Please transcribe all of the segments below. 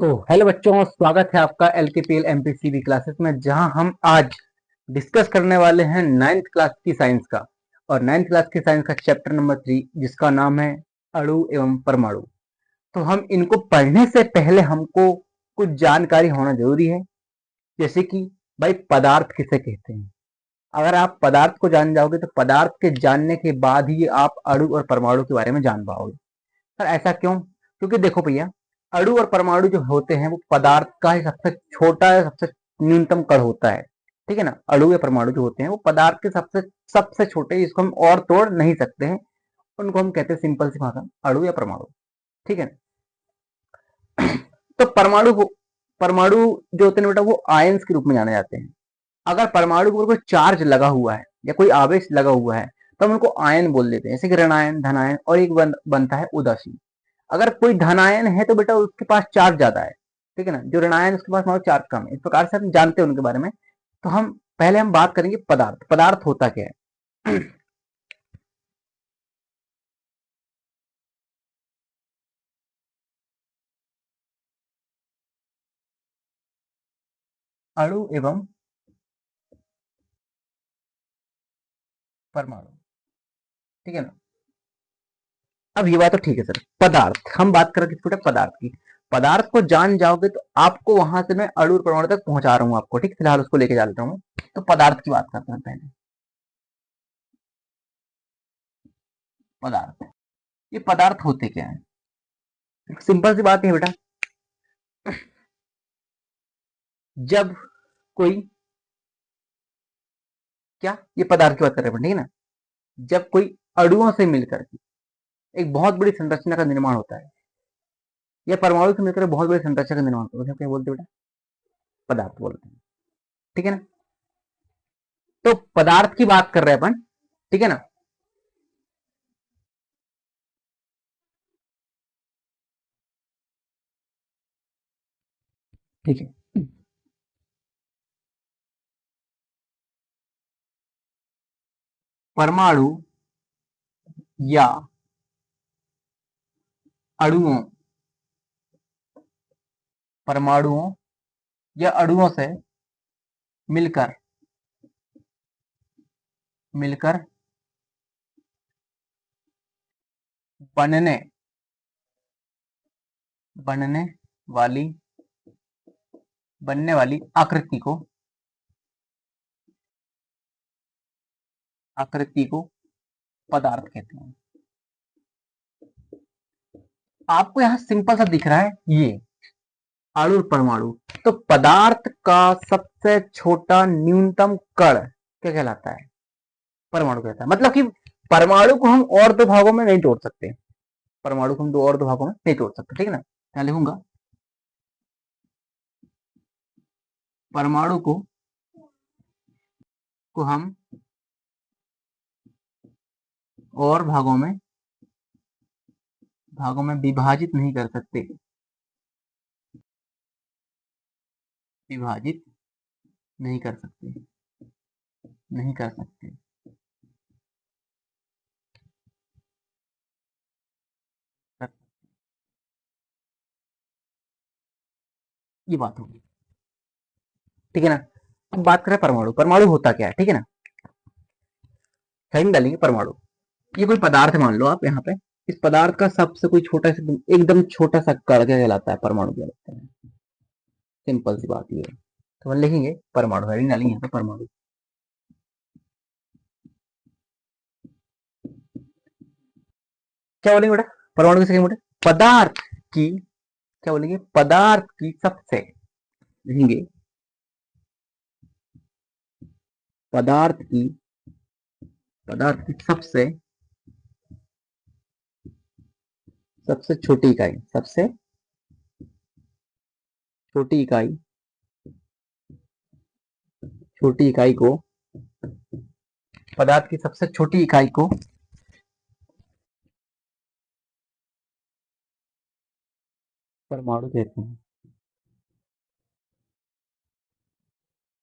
तो हेलो बच्चों, स्वागत है आपका एलकेपीएल एमपीसीबी क्लासेस में, जहां हम आज डिस्कस करने वाले हैं नाइन्थ क्लास की साइंस का। और नाइन्थ क्लास की साइंस का चैप्टर नंबर 3, जिसका नाम है अणु एवं परमाणु। तो हम इनको पढ़ने से पहले हमको कुछ जानकारी होना जरूरी है, जैसे कि भाई पदार्थ किसे कहते हैं। अगर आप पदार्थ को जान जाओगे तो पदार्थ के जानने के बाद ही आप अणु और परमाणु के बारे में जान पाओगे। सर ऐसा क्यों? क्योंकि देखो भैया, अणु और परमाणु जो होते हैं वो पदार्थ का ही सबसे छोटा या सबसे न्यूनतम कण होता है। ठीक है ना। अणु या परमाणु जो होते हैं वो पदार्थ के सबसे सबसे छोटे, जिसको हम और तोड़ नहीं सकते हैं, उनको हम कहते हैं सिंपल सी भाषा में अणु या परमाणु। ठीक है। तो परमाणु जो होते हैं बेटा, वो आयंस के रूप में जाने जाते हैं। अगर परमाणु पर कोई चार्ज लगा हुआ है या कोई आवेश लगा हुआ है तो हम उनको आयन बोल देते हैं, जैसे कि ऋणायन, धनायन, और एक बनता है उदासीन। अगर कोई धनायन है तो बेटा उसके पास चार्ज ज्यादा है। ठीक है ना। जो ऋणायन उसके पास मतलब चार्ज कम है। इस प्रकार से हम जानते हैं उनके बारे में। तो हम बात करेंगे पदार्थ। पदार्थ होता क्या है? अणु एवं परमाणु। ठीक है ना। अब ये बात तो ठीक है सर। पदार्थ हम बात कर रहे हैं पदार्थ की। पदार्थ को जान जाओगे तो आपको वहां से मैं अणु और परमाणु तक पहुंचा रहा हूँ आपको। ठीक, फिलहाल उसको लेके जा लेता हूँ। तो पदार्थ की बात करते हैं पहले। पदार्थ, ये पदार्थ होते क्या है? सिंपल सी बात है बेटा। जब कोई, क्या ये पदार्थ की बात कर रहे हैं ठीक है ना। जब कोई अणुओं से मिलकर एक बहुत बड़ी संरचना का निर्माण होता है, या परमाणु से मिलकर बहुत बड़ी संरचना का निर्माण होता है, क्या बोलते हैं बेटा? पदार्थ बोलते हैं। ठीक है ना। तो पदार्थ की बात कर रहे हैं अपन। ठीक है ना। ठीक है। परमाणु या अणुओं, परमाणुओं या अणुओं से मिलकर मिलकर बनने बनने वाली बनने वाली आकृति को पदार्थ कहते हैं। आपको यहाँ सिंपल सा दिख रहा है ये अणु और परमाणु। तो पदार्थ का सबसे छोटा न्यूनतम कण क्या कहलाता है? परमाणु कहता है। मतलब कि परमाणु को हम और दो भागों में नहीं तोड़ सकते। परमाणु को हम दो और दो भागों में नहीं तोड़ सकते। ठीक है ना। क्या लिखूंगा? परमाणु को हम और भागों में विभाजित नहीं कर सकते। विभाजित नहीं कर सकते। नहीं कर सकते। ये बात होगी। ठीक है ना। अब बात करें परमाणु। परमाणु होता क्या है? ठीक है ना। हेडिंग डालेंगे परमाणु। ये कोई पदार्थ मान लो आप यहाँ पे। इस पदार्थ का सबसे कोई छोटा सा, एकदम छोटा सा कण क्या कहलाता है? परमाणु कहलाता है। सिंपल सी बात ये है। तो हम लिखेंगे परमाणु। हेडिंग डालेंगे यहाँ पे परमाणु। क्या बोलेंगे बेटा? परमाणु किसे कहेंगे बेटा? पदार्थ की, क्या बोलेंगे? पदार्थ की सबसे, लिखेंगे पदार्थ की सबसे सबसे छोटी इकाई, सबसे छोटी इकाई, छोटी इकाई को, पदार्थ की सबसे छोटी इकाई को परमाणु कहते हैं।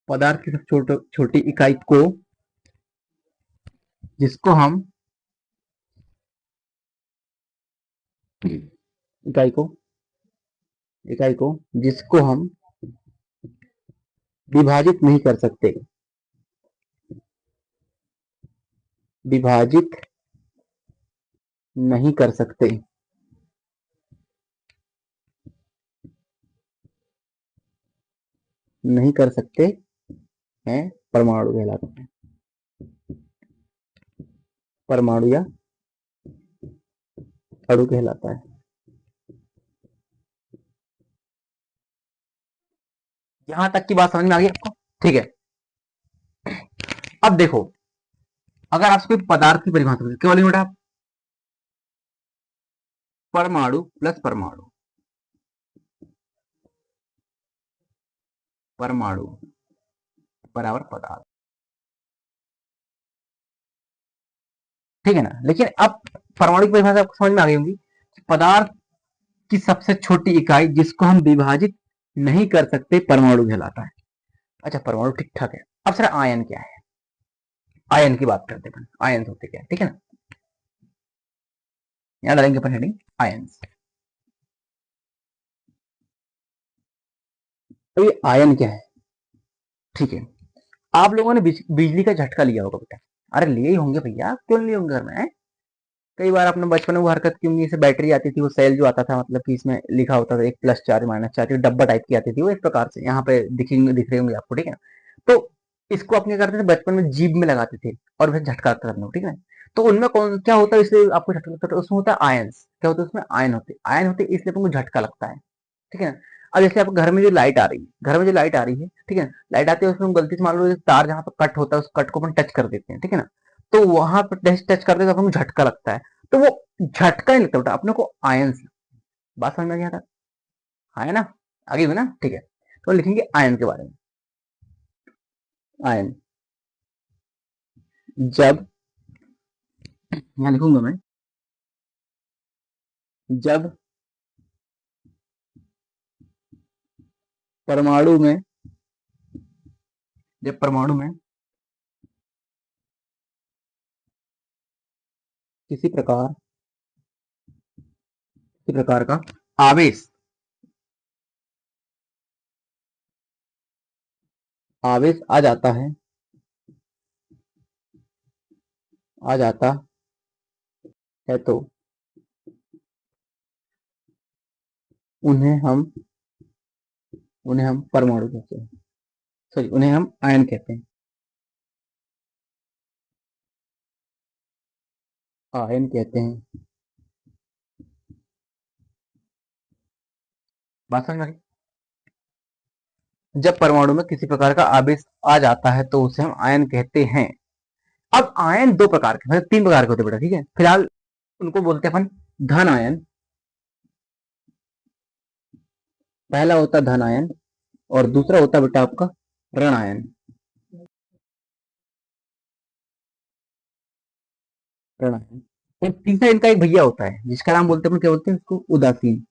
पदार्थ की सबसे छोटी इकाई को, जिसको हम इकाई को इकाई को जिसको हम विभाजित नहीं कर सकते, विभाजित नहीं कर सकते, नहीं कर सकते हैं, परमाणु कहलाते हैं। परमाणु या अणु कहलाता है। यहां तक की बात समझ में आ गई आपको? ठीक है। अब देखो, अगर आपसे कोई पदार्थ की परिभाषा पूछे, क्या बोलेंगे बेटा आप? परमाणु प्लस परमाणु, परमाणु बराबर पदार्थ, ठीक है ना। लेकिन अब परमाणु की परिभाषा आपको समझ में आ गई होगी कि पदार्थ की सबसे छोटी इकाई जिसको हम विभाजित नहीं कर सकते परमाणु कहलाता है। अच्छा, परमाणु ठीक ठाक है। अब सर आयन क्या है? आयन की बात करते हैं। आयन होते क्या है, ठीक है ना। यहां डालेंगे अपन हेडिंग आयन्स। तो ये आयन क्या है? ठीक है, आप लोगों ने बिजली का झटका लिया होगा बेटा। अरे लिए ही होंगे भैया, क्यों नहीं लिए होंगे घर में? कई बार अपने बचपन में वो हरकत की होंगी, जैसे बैटरी आती थी, वो सेल जो आता था, मतलब कि इसमें लिखा होता था एक प्लस चार्ज माइनस चार्ज, डब्बा टाइप की आती थी वो, इस प्रकार से यहाँ पे दिख रहे होंगे आपको, ठीक है ना। तो इसको अपने करते थे बचपन में, जीभ में लगाते थे और फिर झटका लगता था अपने को, ठीक है। तो उनमें कौन क्या होता है इसलिए आपको झटका लगता है? उसमें होता है आयंस। क्या होता है उसमें? आयन होते इसलिए तुमको झटका लगता है, ठीक है ना। अब जैसे आपके घर में जो लाइट आ रही है, घर में जो लाइट आ रही है, ठीक है, लाइट आती है, उसमें गलती से मान लो तार जहां पर कट होता है उस कट को अपन टच कर देते हैं, ठीक है ना। तो वहां पर टच करते तो अपन को झटका लगता है। तो वो झटका नहीं लगता बेटा अपने को, आयन से। बात समझ में आ गया था? हाँ है ना, आगे भी ना, ठीक है। तो लिखेंगे आयन के बारे में। आयन, जब, यहां लिखूंगा मैं, जब परमाणु में, जब परमाणु में किसी प्रकार, किसी प्रकार का आवेश, आवेश आ जाता है, आ जाता है, तो उन्हें हम, उन्हें हम परमाणु कहते हैं, सॉरी उन्हें हम आयन कहते हैं, आयन कहते हैं। बात समझ में आ गई? जब परमाणु में किसी प्रकार का आवेश आ जाता है तो उसे हम आयन कहते हैं। अब आयन दो प्रकार के, मतलब तीन प्रकार के होते हैं बेटा, ठीक है। फिलहाल उनको बोलते हैं अपन धन आयन। पहला होता है धन आयन और दूसरा होता है बेटा आपका ऋण आयन। ऋण आयन, और तीसरा इनका एक भैया होता है जिसका नाम बोलते हैं अपन, क्या बोलते हैं उसको? उदासीन।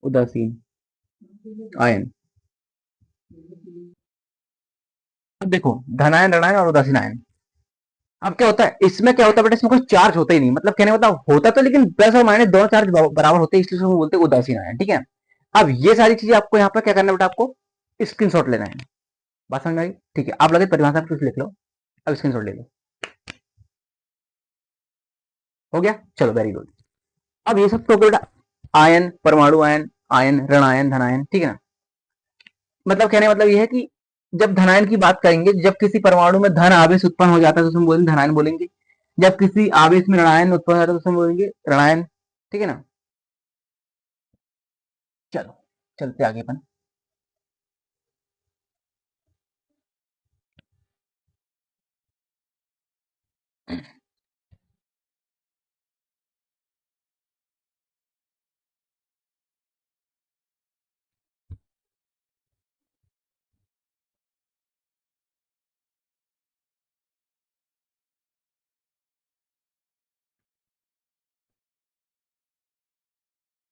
उदासीन आयन। अब देखो, धन आयन, ऋण आयन और उदासीन आयन। अब क्या होता है इसमें, क्या होता है बेटा, इसमें कोई चार्ज होता ही नहीं, मतलब कहने का मतलब होता तो, लेकिन प्लस और माइनस दोनों चार्ज बराबर होते हैं, इसलिए उसको बोलते हैं उदासीन आयन, ठीक है। अब ये सारी चीजें आपको यहाँ पर क्या करना है बेटा, आपको स्क्रीनशॉट लेना है। बात समझ में आई? ठीक है, आप लगे परिभाषा कुछ लिख लो, अब स्क्रीनशॉट ले लो। हो गया, चलो वेरी गुड। अब ये सब तो बेटा आयन, परमाणु आयन, आयन, ऋण आयन, धन आयन, ठीक है ना। मतलब कहने का मतलब ये है कि जब धनायन की बात करेंगे, जब किसी परमाणु में धन आवेश उत्पन्न हो जाता है तो उसमें बोलेंगे धनायन बोलेंगे। जब किसी आवेश में ऋणायन उत्पन्न हो जाता है तो उसमें बोलेंगे ऋणायन, ठीक है ना। चलो चलते आगे अपन।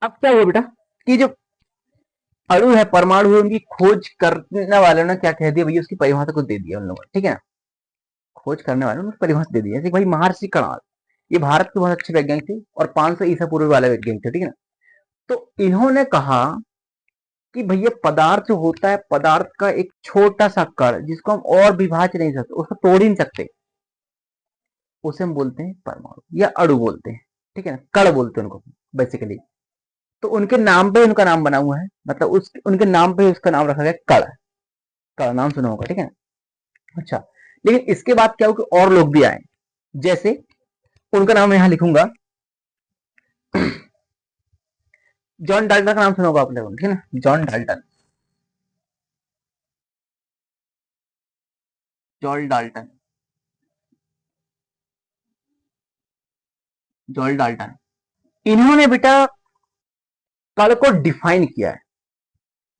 अब क्या हुआ बेटा कि जो अणु है, परमाणु है, उनकी खोज करने वालों ने क्या कह दिया भैया, उसकी परिभाषा को दे दिया उन लोगों ने, ठीक है ना। खोज करने वाले उन्होंने परिभाषा दे दी, जैसे भाई महर्षि कणाद, ये भारत के बहुत अच्छे वैज्ञानिक थे और 500 ईसा पूर्व वाले वैज्ञानिक थे, ठीक है ना। तो इन्होंने कहा कि भैया पदार्थ जो होता है, पदार्थ का एक छोटा सा कण जिसको हम और विभाज नहीं सकते, उसको तोड़ ही नहीं सकते, उसे हम बोलते हैं परमाणु या अणु बोलते हैं, ठीक है ना, कण बोलते हैं उनको बेसिकली। तो उनके नाम पे उनका नाम बना हुआ है, मतलब उस उनके नाम पे उसका नाम रखा गया कण। कण नाम सुना होगा, ठीक है ना। अच्छा, लेकिन इसके बाद क्या हो कि और लोग भी आए, जैसे उनका नाम यहां लिखूंगा, जॉन डाल्टन का नाम सुना होगा आप लोगों ने, ठीक है ना, John Dalton. John Dalton, John Dalton, इन्होंने बेटा कण को डिफाइन किया है।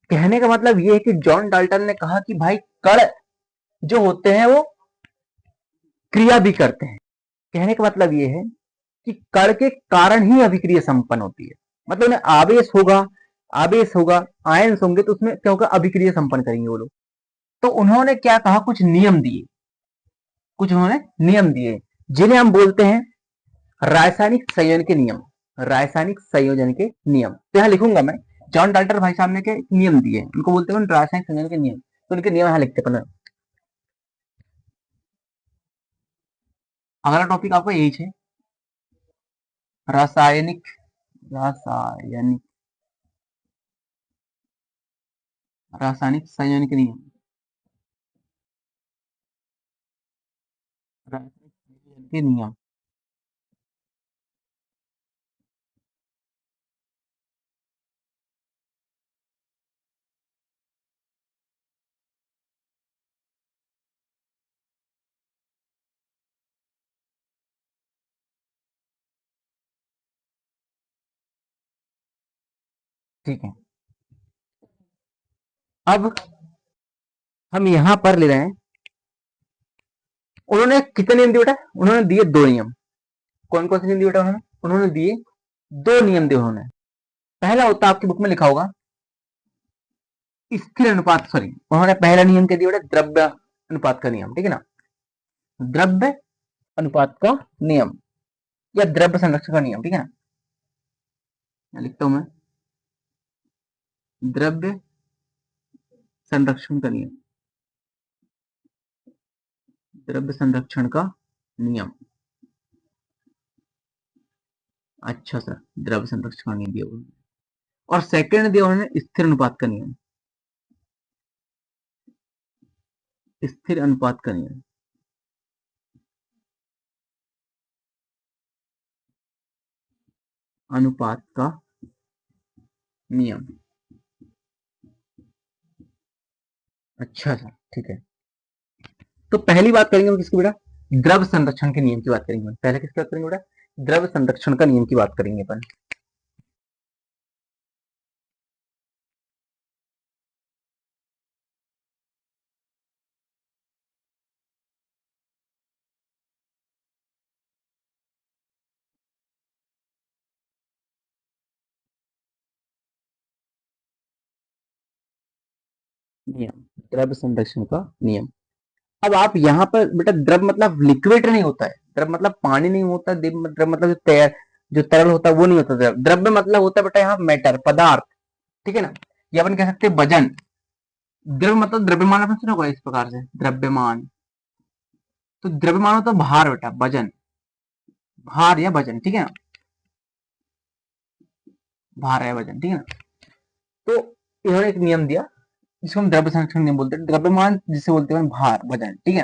कहने का मतलब ये है कि जॉन डाल्टन ने कहा कि भाई कण जो होते हैं वो क्रिया भी करते हैं। कहने का मतलब ये है कि कण के कारण ही अभिक्रिया संपन्न होती है। मतलब उन्हें आवेश होगा, आयंस होंगे, तो उसमें क्या होगा, अभिक्रिया संपन्न करेंगे वो लोग। तो उन्होंने क्या कहा, कुछ नियम दिए, कुछ उन्होंने नियम दिए जिन्हें हम बोलते हैं रासायनिक संयोजन के नियम। रासायनिक संयोजन के नियम तो यहां लिखूंगा मैं, जॉन डाल्टन भाई साहब ने के नियम दिए, उनको बोलते हैं रासायनिक संयोजन के नियम। तो उनके नियम यहां लिखते हैं। अगला टॉपिक आपका यही है, रासायनिक, रासायनिक, रासायनिक संयोजन के नियम, रासायनिक संयोजन के नियम। ठीक है, अब हम यहां पर ले रहे हैं, उन्होंने कितने नियम दिए बेटा, उन्होंने दिए 2 नियम। कौन कौन से नियम दिए बेटा उन्होंने, उन्होंने दिए 2 नियम दिए उन्होंने। पहला होता है, आपकी बुक में लिखा होगा, स्थिर अनुपात, सॉरी, उन्होंने पहला नियम क्या दिया बेटा, द्रव्य अनुपात का नियम, ठीक है ना, द्रव्य अनुपात का नियम या द्रव्य संरक्षण का नियम, ठीक है ना, लिखता हूं मैं, द्रव्य संरक्षण का नियम, द्रव्य संरक्षण का नियम। अच्छा सर, द्रव्य संरक्षण का नियम दिया उन्होंने। और सेकंड दिया उन्होंने स्थिर अनुपात का नियम, स्थिर अनुपात का नियम, अनुपात का नियम। अच्छा सर, ठीक है। तो पहली बात करेंगे हम किसकी बेटा, द्रव्य संरक्षण के नियम की बात करेंगे। पहले किसकी बात करेंगे बेटा, द्रव्य संरक्षण का नियम की बात करेंगे अपन। नियम, द्रव्य संरक्षण का नियम। अब आप यहाँ पर बेटा, द्रव मतलब लिक्विड नहीं होता है, द्रव मतलब पानी नहीं होता, द्रव मतलब जो तरल होता है वो नहीं होता। द्रव्य मतलब होता है बेटा यहाँ मैटर, पदार्थ, ठीक है ना, ये अपन कह सकते हैं वजन। द्रव्य मतलब द्रव्यमान, अपन सुना होगा इस प्रकार से, द्रव्यमान। तो द्रव्यमान होता है भार बेटा, वजन, भार या वजन, ठीक है ना, भार या वजन, ठीक है ना। तो इन्होंने एक नियम दिया जिसको हम द्रव्य संरक्षण नियम बोलते हैं, द्रव्यमान जिसे बोलते हैं भार, वजन, ठीक है।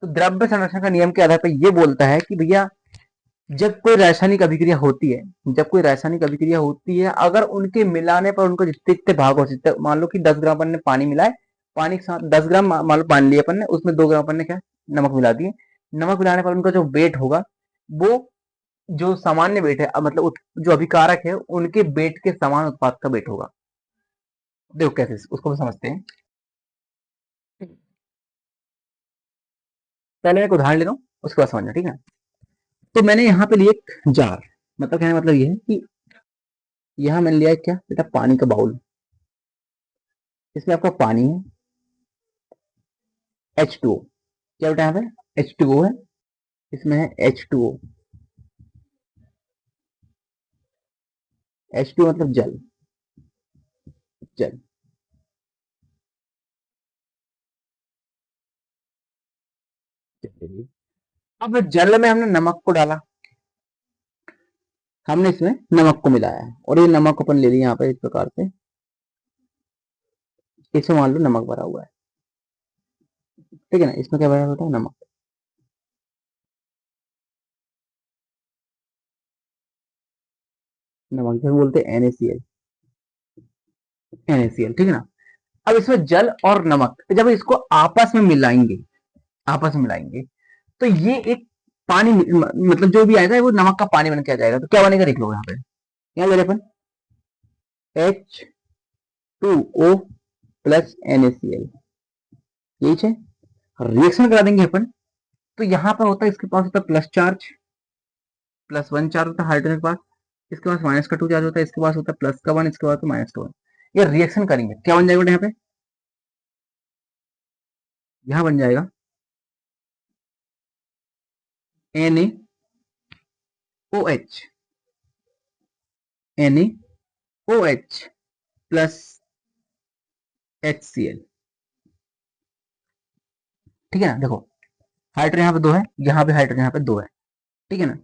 तो द्रव्य संरक्षण का नियम के आधार पर ये बोलता है कि भैया जब कोई रासायनिक अभिक्रिया होती है, जब कोई रासायनिक अभिक्रिया होती है, अगर उनके मिलाने पर उनको जितने जितने भाग हो सकते, मान लो कि 10 ग्राम अपन ने पानी मिलाए, पानी के साथ 10 ग्राम मान लो पानी लिया अपन ने, उसमें 2 ग्राम अपन ने क्या नमक मिला दिए। नमक मिलाने पर उनका जो वेट होगा, वो जो सामान्य वेट है, मतलब जो अभिकारक है उनके वेट के समान उत्पाद का वेट होगा। देखो कैसे उसको भी समझते हैं। पहले मैं एक उदाहरण ले रहा हूँ, उसके बाद समझना, ठीक है। तो मैंने यहाँ पे लिया एक जार, मतलब कहने का मतलब ये है कि यहाँ मैंने लिया क्या बेटा, पानी का बाउल, इसमें आपका पानी है H2O, क्या बेटा यहाँ पे H2O है, इसमें है H2O। H2 मतलब जल, जल। अब जल में हमने नमक को डाला, हमने इसमें नमक को मिलाया है, और ये नमक अपन ले लिया यहाँ पे इस प्रकार से, इसमें मान लो नमक भरा हुआ है, ठीक है ना। इसमें क्या भरा होता है, नमक। नमक जिसे बोलते हैं NaCl, NaCl, ठीक है ना। अब इसमें जल और नमक जब इसको आपस में मिलाएंगे, आपस में मिलाएंगे, तो ये एक पानी मतलब जो भी आएगा वो नमक का पानी बन के आ जाएगा। तो क्या बनेगा देख लो यहाँ पे, यहाँ ले अपन H2O प्लस NaCl, यही है। रिएक्शन करा देंगे अपन, तो यहाँ पर होता है, इसके पास होता है प्लस चार्ज, +1 चार्ज होता है हाइड्रोजन के पास, इसके पास -2 चार्ज होता है, इसके पास होता है +1, इसके पास -1। ये रिएक्शन करेंगे, क्या बन जाएगा यहाँ पे, यहाँ बन जाएगा NaOH, NaOH प्लस HCl, ठीक है ना। देखो हाइड्रोजन यहाँ पे 2 है, यहाँ पे हाइड्रोजन यहाँ पे 2 है, ठीक है ना।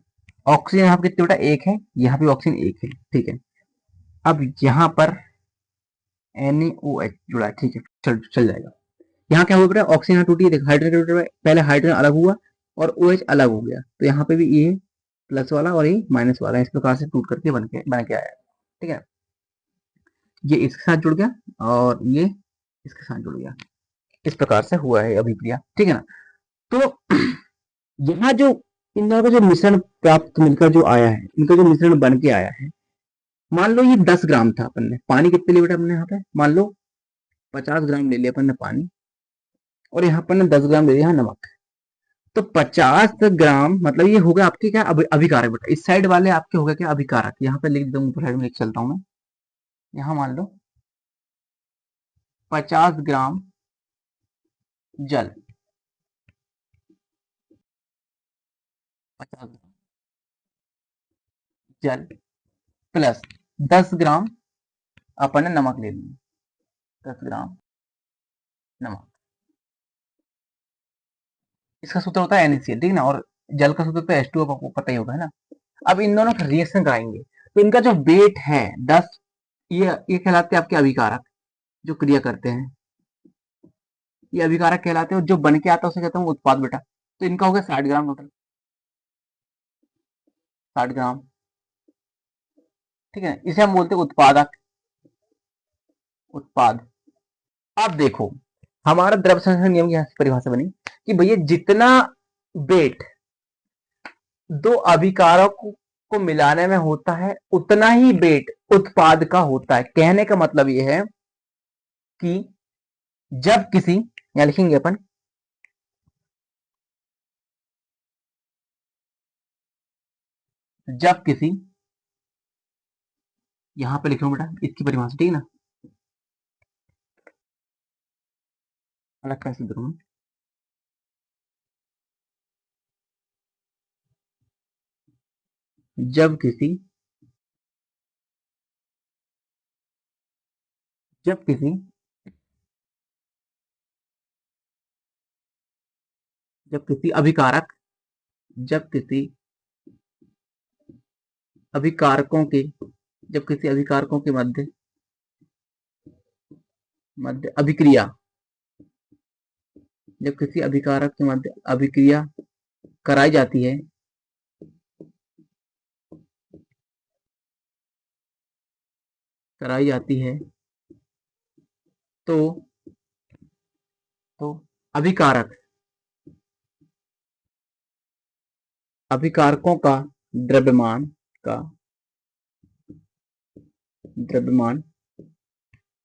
ऑक्सीजन यहाँ पे कितने बेटा, 1 है, यहाँ पे ऑक्सीजन 1 है, ठीक है। अब यहाँ पर NaOH जुड़ा है, ठीक है, चल चल जाएगा। यहाँ क्या हुआ बेटा, ऑक्सीजन यहाँ टूटी है, देखो हाइड्रोजन टूटा है, पहले हाइड्रोजन अलग हुआ और OH अलग हो गया, तो यहाँ पे भी ये प्लस वाला और ये माइनस वाला इस प्रकार से टूट करके बन के आया, ठीक है। ये इसके साथ जुड़ गया और ये इसके साथ जुड़ गया, इस प्रकार से हुआ है अभिक्रिया, ठीक है ना। तो यहाँ जो इन दोनों का जो मिश्रण प्राप्त मिलकर जो आया है, इनका जो मिश्रण बन के आया है, मान लो ये 10 ग्राम था, अपन ने पानी कितने लिए बेटा अपने यहाँ पे, मान लो 50 ग्राम ले लिया अपन ने पानी, और यहाँ पर ने 10 ग्राम ले लिया नमक। तो 50 ग्राम मतलब ये हो गया आपके क्या, अभिकारक बेटा। इस साइड वाले आपके हो गए क्या, अभिकारक। यहाँ पे लिख दूंगा, ऊपर साइड में लिख चलता हूँ मैं। यहाँ मान लो 50 ग्राम जल, 50 जल प्लस 10 ग्राम अपन ने नमक ले लिया, 10 ग्राम नमक। इसका सूत्र होता है NaCl, ठीक है ना, और जल का सूत्र तो H2O, आपको पता ही होगा, है ना। अब इन दोनों का रिएक्शन कराएंगे, तो इनका जो वेट है 10, ये कहलाते हैं आपके अभिकारक जो क्रिया करते हैं, ये अभिकारक कहलाते हैं, और जो बन के आता है उसे कहते हैं उत्पाद बेटा। तो इनका हो गया 60 ग्राम टोटल, 60 ग्राम, ठीक है। इसे हम बोलते हैं उत्पादक, उत्पाद। अब देखो हमारा द्रव संरक्षण नियम की यहाँ से परिभाषा बनी कि भैया जितना वेट दो अभिकारकों को मिलाने में होता है, उतना ही वेट उत्पाद का होता है। कहने का मतलब यह है कि जब किसी, यहां लिखेंगे अपन, जब किसी, यहां पे लिखूं बेटा इसकी परिभाषा, ठीक है ना, अलग कैसे करूं, जब किसी, जब किसी, जब किसी अभिकारक, जब किसी अभिकारकों के, जब किसी अभिकारकों के मध्य, मध्य अभिक्रिया, जब किसी अभिकारक के मध्य अभिक्रिया कराई जाती है, कराई जाती है, तो तो अभिकारक, अभिकारकों का द्रव्यमान, का द्रव्यमान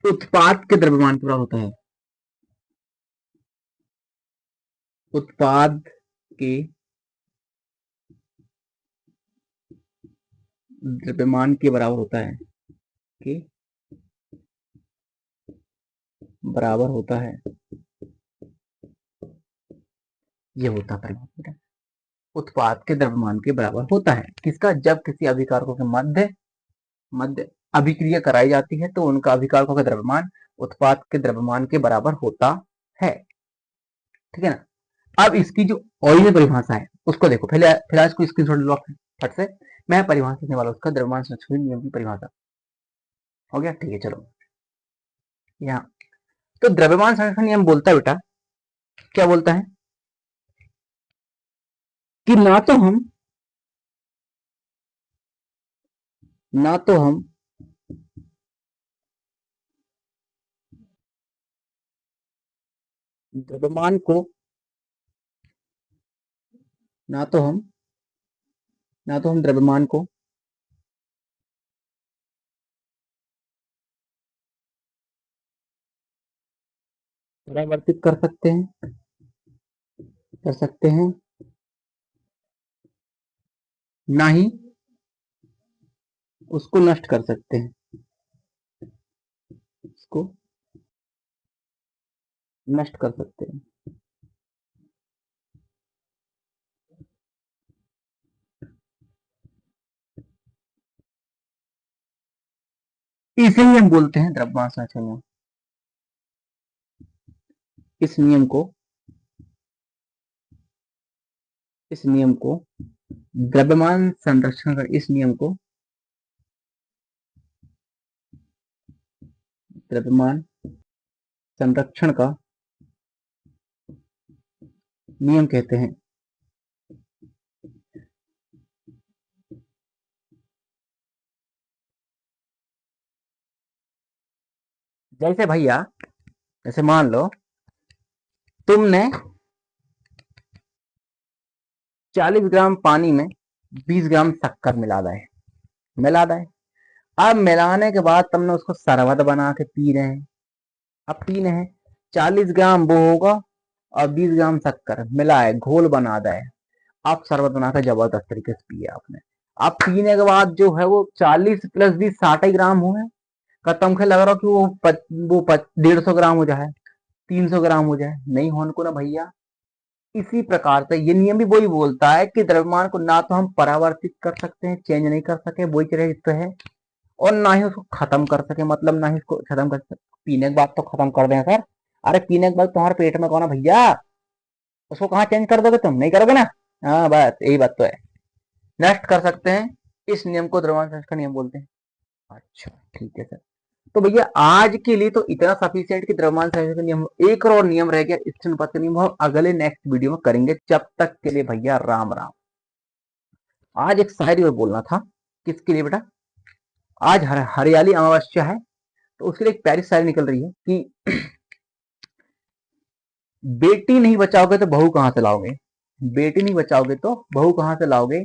उत्पाद के द्रव्यमान पूरा होता है, उत्पाद के द्रव्यमान के बराबर होता है, के बराबर होता है। ये होता है परिमाण बेटा। उत्पाद के द्रव्यमान के बराबर होता है किसका? जब किसी अभिकारकों के मध्य मध्य अभिक्रिया कराई जाती है तो उनका अभिकारकों का द्रव्यमान उत्पाद के द्रव्यमान के बराबर होता है। ठीक है ना। अब इसकी जो ओरिजिनल परिभाषा है उसको देखो, पहले फिलहाल इसको स्क्रीनशॉट लो फट से। मैं परिभाषा देने वाला उसका द्रव्यमान संरक्षण नियम की परिभाषा। हो गया, ठीक है। चलो यहाँ तो द्रव्यमान संरक्षण नियम बोलता है बेटा, क्या बोलता है कि ना तो हम द्रव्यमान को ना तो हम द्रव्यमान को परावर्तित कर सकते हैं ना ही उसको नष्ट कर सकते हैं, उसको नष्ट कर सकते हैं। इसीलिए हम बोलते हैं द्रव्यमान संरक्षण नियम। इस नियम को द्रव्यमान संरक्षण का इस नियम को द्रव्यमान संरक्षण का नियम कहते हैं। जैसे भैया, जैसे मान लो तुमने 40 ग्राम पानी में 20 ग्राम शक्कर मिला दे। अब मिलाने के बाद तुमने उसको शरबत बना के पी रहे हैं। अब पीने हैं 40 ग्राम वो होगा और 20 ग्राम शक्कर मिलाए घोल बना दे। आप शरबत बनाकर जबरदस्त तरीके से पिए आपने। आप पीने के बाद जो है वो 40 प्लस 20 60 ग्राम हुए। का तुमको लग रहा हो कि वो 150 ग्राम हो जाए, 300 ग्राम हो जाए, नहीं होने को ना भैया। इसी प्रकार से ये नियम भी वही बोलता है कि द्रव्यमान को ना तो हम परावर्तित कर सकते हैं, चेंज नहीं कर सके, वही चीज है, और ना ही उसको खत्म कर सके, मतलब ना ही उसको खत्म कर सके। पीने के बाद तो खत्म कर दें सर। अरे पीने के बाद तुम्हारे पेट में कौन है भैया, उसको कहाँ चेंज कर दोगे? तुम नहीं करोगे ना। हाँ बस यही बात तो है। नष्ट कर सकते हैं, इस नियम को द्रव्यमान संरक्षण का नियम बोलते हैं। अच्छा ठीक है सर। तो भैया आज के लिए तो इतना सफिशियंट कि द्रव्यमान संरक्षण का नियम, एक और नियम रह गया स्थिर अनुपात का नियम, हम अगले नेक्स्ट वीडियो में करेंगे। जब तक के लिए भैया राम राम। आज एक शायरी में बोलना था, किसके लिए बेटा? आज हरियाली अमावस्या है, तो उसके लिए एक प्यारी शायरी निकल रही है कि बेटी नहीं बचाओगे तो बहू कहां से लाओगे, बेटी नहीं बचाओगे तो बहू कहां से लाओगे,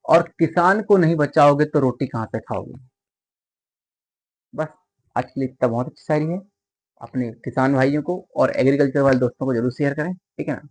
और किसान को नहीं बचाओगे तो रोटी कहां से खाओगे। बस आज के लिए इतना बहुत अच्छी शायरी है। अपने किसान भाइयों को और एग्रीकल्चर वाले दोस्तों को जरूर शेयर करें, ठीक है ना।